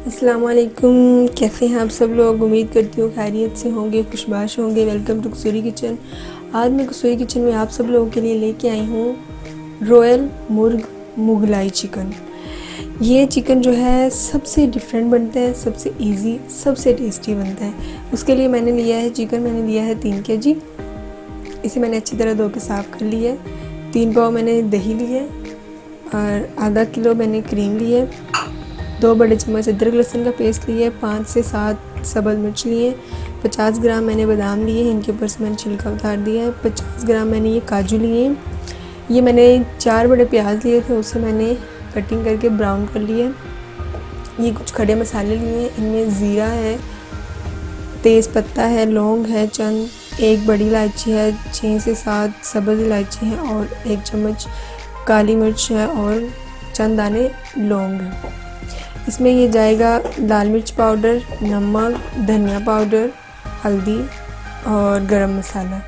अस्सलाम वालेकुम। कैसे हैं आप सब लोग? उम्मीद करती हूँ खैरियत से होंगे, खुशबाश होंगे। Welcome to Kasuri kitchen. आज मैं कसूरी किचन में आप सब लोगों के लिए लेके आई हूँ रॉयल मुर्ग मुगलाई चिकन। ये चिकन जो है सबसे डिफरेंट बनता है, सबसे इजी, सबसे टेस्टी बनता है। उसके लिए मैंने लिया है चिकन, मैंने लिया है 3 kg। इसे मैंने अच्छी तरह धो के साफ़ कर लिया है। 3 पाव मैंने दही लिए और आधा किलो मैंने क्रीम ली है। 2 बड़े चम्मच अदरक लहसुन का पेस्ट लिए, 5 से 7 सब्ज़ मिर्च लिए, 50 ग्राम मैंने बादाम लिए हैं, इनके ऊपर से मैंने छिलका उतार दिया है। 50 ग्राम मैंने ये काजू लिए हैं। ये मैंने 4 बड़े प्याज लिए थे, उसे मैंने कटिंग करके ब्राउन कर लिया है। ये कुछ खड़े मसाले लिए हैं, इनमें ज़ीरा है, तेज़ पत्ता है, लौंग है चंद, 1 बड़ी इलायची है, 6 से 7 सब्ज़ इलायची है और 1 चम्मच काली मिर्च है और चंद दाने लौंग है। इसमें ये जाएगा लाल मिर्च पाउडर, नमक, धनिया पाउडर, हल्दी और गरम मसाला।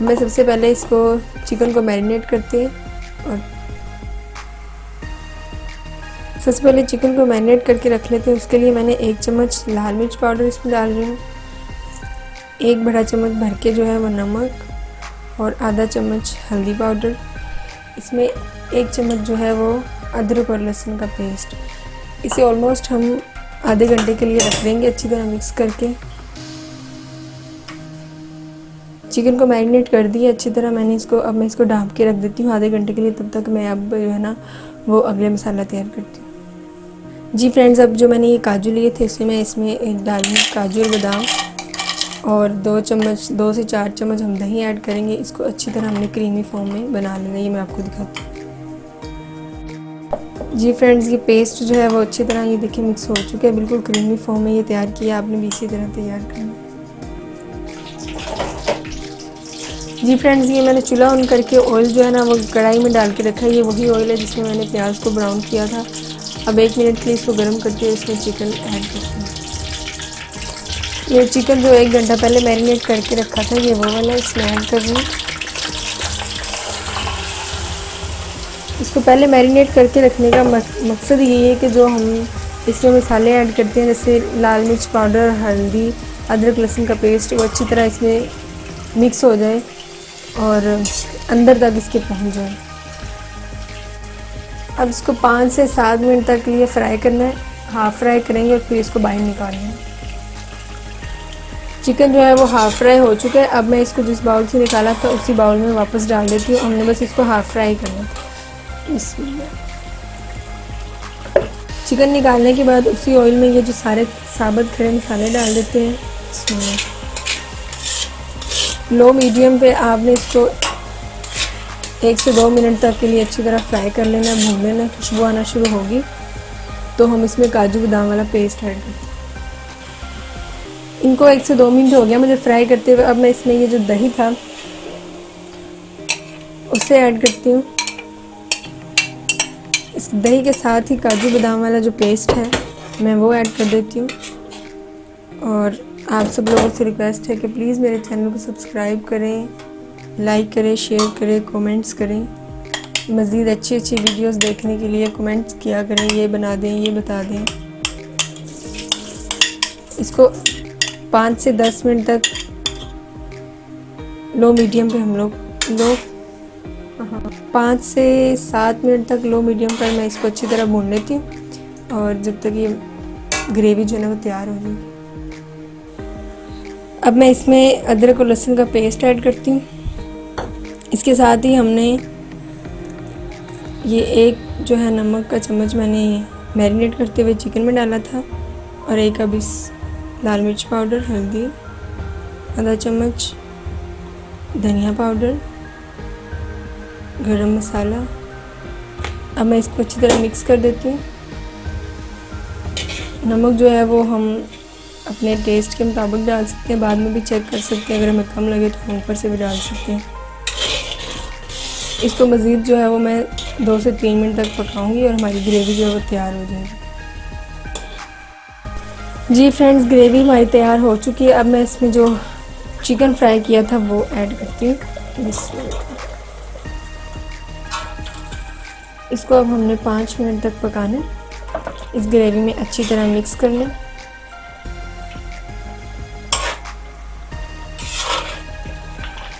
मैं सबसे पहले इसको चिकन को मैरिनेट करते हैं और सबसे पहले चिकन को मैरिनेट करके रख लेते हैं। उसके लिए मैंने 1 चम्मच लाल मिर्च पाउडर इसमें डाल रही हूँ, 1 बड़ा चम्मच भर के जो है वो नमक और आधा चम्मच हल्दी पाउडर। इसमें 1 चम्मच जो है वो अदरक और लहसुन का पेस्ट। इसे ऑलमोस्ट हम आधे घंटे के लिए रख देंगे अच्छी तरह मिक्स करके। चिकन को मैरिनेट कर दिया अच्छी तरह मैंने इसको। अब मैं इसको ढाँप के रख देती हूँ आधे घंटे के लिए। तब तक मैं अब जो है ना वो अगले मसाला तैयार करती हूँ। जी फ्रेंड्स, अब जो मैंने ये काजू लिए थे उसे मैं इसमें डालूँ, काजू और बादाम, और 2 से 4 चम्मच हम दही ऐड करेंगे। इसको अच्छी तरह हमने क्रीमी फॉर्म में बना लेना है। ये मैं आपको दिखाती हूँ। जी फ्रेंड्स, ये पेस्ट जो है वो अच्छी तरह ये देखिए मिक्स हो चुका है, बिल्कुल क्रीमी फॉर्म में ये तैयार किया। आपने भी इसी तरह तैयार करना। जी फ्रेंड्स, ये मैंने चूल्हा ऑन करके ऑयल जो है ना वो कढ़ाई में डाल के रखा है। ये वही ऑयल है जिसमें मैंने प्याज को ब्राउन किया था। अब 1 मिनट के लिए इसको गर्म करते हुए इसमें चिकन ऐड करते हैं। ये चिकन जो 1 घंटा पहले मैरिनेट करके रखा था ये वो वाला इसमें ऐड कर रही हूँ। इसको पहले मैरिनेट करके रखने का मकसद यही है कि जो हम इसमें मसाले ऐड करते हैं जैसे लाल मिर्च पाउडर, हल्दी, अदरक लहसुन का पेस्ट, वो अच्छी तरह इसमें मिक्स हो जाए और अंदर तक इसके पहुंच जाए। अब इसको 5 से 7 मिनट तक लिए फ्राई करना है। हाफ फ्राई करेंगे और फिर इसको बाहर निकालना है। चिकन जो है वो हाफ फ्राई हो चुका है। अब मैं इसको जिस बाउल से निकाला था उसी बाउल में वापस डाल देती हूँ। हमने बस इसको हाफ फ्राई करना है। चिकन निकालने के बाद उसी ऑयल में ये जो सारे साबुत खड़े मसाले डाल देते हैं इसमें। लो मीडियम पे आपने इसको 1 से 2 मिनट तक के लिए अच्छी तरह फ्राई कर लेना, भून लेना। खुशबू आना शुरू होगी तो हम इसमें काजू बादाम वाला पेस्ट ऐड करते हैं। इनको 1 से 2 मिनट हो गया मुझे फ्राई करते हुए। अब मैं इसमें ये जो दही था उसे ऐड करती हूँ। इस दही के साथ ही काजू बादाम वाला जो पेस्ट है मैं वो ऐड कर देती हूँ। और आप सब लोगों से रिक्वेस्ट है कि प्लीज़ मेरे चैनल को सब्सक्राइब करें, लाइक करें, शेयर करें, कमेंट्स करें। मज़ीद अच्छी अच्छी वीडियोस देखने के लिए कमेंट्स किया करें, ये बना दें, ये बता दें। इसको 5 से 10 मिनट तक लो मीडियम पे हम लोग 5 से 7 मिनट तक लो मीडियम पर मैं इसको अच्छी तरह भून लेती हूँ और जब तक ये ग्रेवी जो है ना वो तैयार हो जाएगी। अब मैं इसमें अदरक और लहसुन का पेस्ट ऐड करती हूँ। इसके साथ ही हमने ये 1 जो है नमक का चम्मच मैंने मैरिनेट करते हुए चिकन में डाला था और 1 अब इस लाल मिर्च पाउडर, हल्दी, आधा चम्मच धनिया पाउडर, गरम मसाला। अब मैं इसको अच्छी तरह मिक्स कर देती हूँ। नमक जो है वो हम अपने टेस्ट के मुताबिक डाल सकते हैं, बाद में भी चेक कर सकते हैं। अगर हमें कम लगे तो हम ऊपर से भी डाल सकते हैं। इसको मज़ीद जो है वो मैं 2 से 3 मिनट तक पकाऊंगी और हमारी ग्रेवी जो है वो तैयार हो जाएगी। जी फ्रेंड्स, ग्रेवी हमारी तैयार हो चुकी है। अब मैं इसमें जो चिकन फ्राई किया था वो ऐड करती हूँ। इसको अब हमने 5 मिनट तक पकाना है। इस ग्रेवी में अच्छी तरह मिक्स कर लें।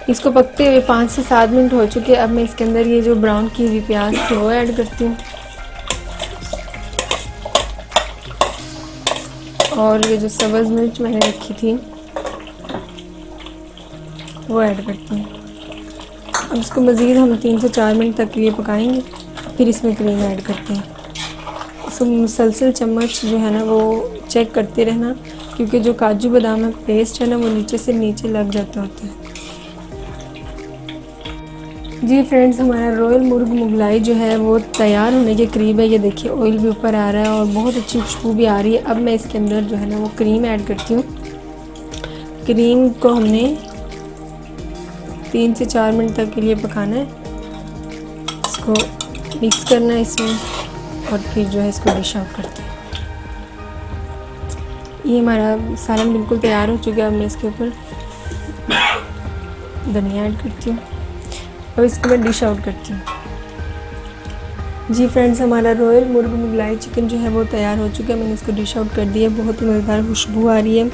इसको पकते हुए 5 से 7 मिनट हो चुके। अब मैं इसके अंदर ये जो ब्राउन की हुई प्याज थी वो ऐड करती हूँ और ये जो सब्ज़ मिर्च मैंने रखी थी वो ऐड करती हूँ। अब इसको मज़ीद हम 3 से 4 मिनट तक के लिए पकाएंगे, फिर इसमें क्रीम ऐड करते हैं। इसको मुसलसल चम्मच जो है ना वो चेक करते रहना, क्योंकि जो काजू बादाम का पेस्ट है ना वो नीचे से नीचे लग जाता होता है। जी फ्रेंड्स, हमारा रॉयल मुर्ग मुगलाई जो है वो तैयार होने के करीब है। ये देखिए ऑयल भी ऊपर आ रहा है और बहुत अच्छी खुशबू भी आ रही है। अब मैं इसके अंदर जो है ना वो क्रीम ऐड करती हूँ। क्रीम को हमने 3 से 4 मिनट तक के लिए पकाना है। इसको मिक्स करना है इसमें और फिर जो है इसको डिश आउट करते हैं। ये हमारा सालन बिल्कुल तैयार हो चुका है। अब मैं इसके ऊपर धनिया ऐड करती हूँ। अब इसको मैं डिश आउट करती हूँ। जी फ्रेंड्स, हमारा रॉयल मुर्ग मुगलाई चिकन जो है वो तैयार हो चुका है। मैंने इसको डिश आउट कर दिया। बहुत ही मज़ेदार खुशबू आ रही है।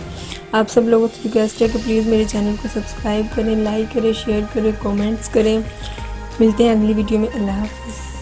आप सब लोगों से रिक्वेस्ट है कि प्लीज़ मेरे चैनल को सब्सक्राइब करें, लाइक करें, शेयर करें, कमेंट्स करें। मिलते हैं अगली वीडियो में। अल्लाह हाफ़िज़।